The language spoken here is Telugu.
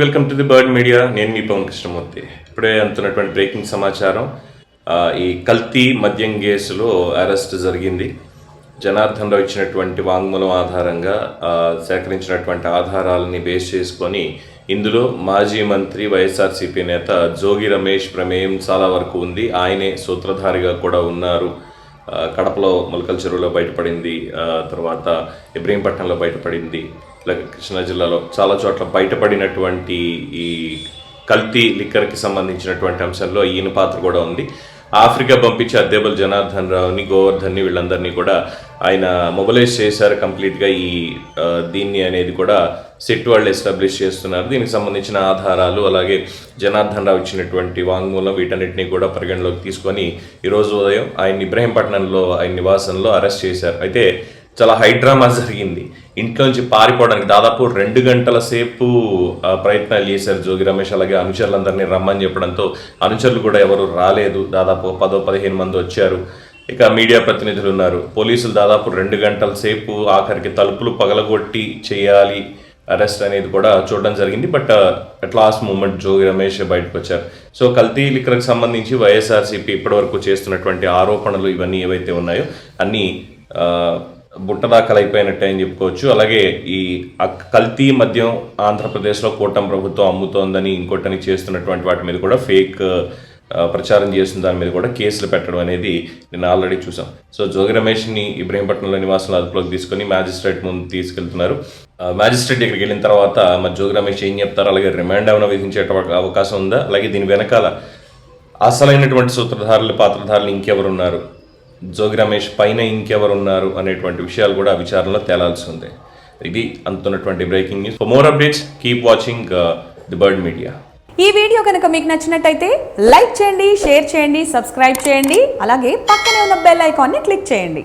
Welcome to the Bird media. నేను మీ పవన్ కృష్ణమూర్తి. ఇప్పుడే అందుతున్నటువంటి బ్రేకింగ్ సమాచారం. ఈ కల్తీ మద్యం కేసులో అరెస్ట్ జరిగింది. జనార్దన్ రావు ఇచ్చినటువంటి వాంగ్మూలం ఆధారంగా సేకరించినటువంటి ఆధారాలని బేస్ చేసుకొని ఇందులో మాజీ మంత్రి వైఎస్ఆర్సీపీ నేత జోగి రమేష్ ప్రమేయం చాలా వరకు ఉంది. ఆయనే సూత్రధారిగా కూడా ఉన్నారు. కడపలో మొలకల చెరువులో బయటపడింది, తర్వాత ఇబ్రహీంపట్నంలో బయటపడింది, కృష్ణా జిల్లాలో చాలా చోట్ల బయటపడినటువంటి ఈ కల్తీ లిక్కర్కి సంబంధించినటువంటి అంశంలో ఈయన పాత్ర కూడా ఉంది. ఆఫ్రికా పంపించి అద్దెబల్ జనార్దన్ రావుని, గోవర్ధన్ని వీళ్ళందరినీ కూడా ఆయన మొబిలైజ్ చేశారు కంప్లీట్గా. ఈ దీన్ని అనేది కూడా సెట్ వాళ్ళు ఎస్టాబ్లిష్ చేస్తున్నారు. దీనికి సంబంధించిన ఆధారాలు, అలాగే జనార్దన్ రావు ఇచ్చినటువంటి వాంగ్మూలం, వీటన్నిటినీ కూడా పరిగణలోకి తీసుకొని ఈరోజు ఉదయం ఆయన ఇబ్రహీంపట్నంలో ఆయన నివాసంలో అరెస్ట్ చేశారు. అయితే చాలా హైడ్రామా జరిగింది. ఇంట్లో నుంచి పారిపోవడానికి దాదాపు 2 గంటల సేపు ప్రయత్నాలు చేశారు జోగి రమేష్. అలాగే అనుచరులందరినీ రమ్మని చెప్పడంతో అనుచరులు కూడా ఎవరు రాలేదు. దాదాపు 10-15 మంది వచ్చారు. ఇక మీడియా ప్రతినిధులు ఉన్నారు. పోలీసులు దాదాపు 2 గంటల సేపు ఆఖరికి తలుపులు పగలగొట్టి చేయాలి అరెస్ట్ అనేది కూడా చూడడం జరిగింది. But at last moment Jogi Ramesh బయటకు వచ్చారు. సో కల్తీ లిక్కర్కి సంబంధించి వైఎస్ఆర్సీపీ ఇప్పటివరకు చేస్తున్నటువంటి ఆరోపణలు ఇవన్నీ ఏవైతే ఉన్నాయో అన్నీ బుట్టదాఖలు అయిపోయినట్టే అని చెప్పుకోవచ్చు. అలాగే ఈ కల్తీ మద్యం ఆంధ్రప్రదేశ్లో కూటమి ప్రభుత్వం అమ్ముతోందని, ఇంకోటని చేస్తున్నటువంటి వాటి మీద కూడా ఫేక్ ప్రచారం చేస్తున్న దాని మీద కూడా కేసులు పెట్టడం అనేది నేను ఆల్రెడీ చూసాం. సో జోగి రమేష్ని ఇబ్రహీంపట్నంలో నివాసంలో అదుపులోకి తీసుకొని మ్యాజిస్ట్రేట్ ముందు తీసుకెళ్తున్నారు. మ్యాజిస్ట్రేట్ దగ్గరికి వెళ్ళిన తర్వాత మరి జోగి రమేష్ ఏం చెప్తారు, అలాగే రిమాండ్ ఏమైనా విధించే అవకాశం ఉందా, అలాగే దీని వెనకాల అసలైనటువంటి సూత్రధారులు, పాత్రధారులు ఇంకెవరున్నారు, జోగి రమేష్ పైన ఇంకెవరున్నారు అనేటువంటి విషయాలు కూడా విచారణలో తేలాల్సి ఉంది. ఇది అందుతున్నటువంటి breaking news. For more updates keep watching the Bird Media. ఈ వీడియో కనుక మీకు నచ్చినట్టయితే లైక్ చేయండి, షేర్ చేయండి, సబ్స్క్రైబ్ చేయండి, అలాగే పక్కనే ఉన్న బెల్ ఐకాన్ని క్లిక్ చేయండి.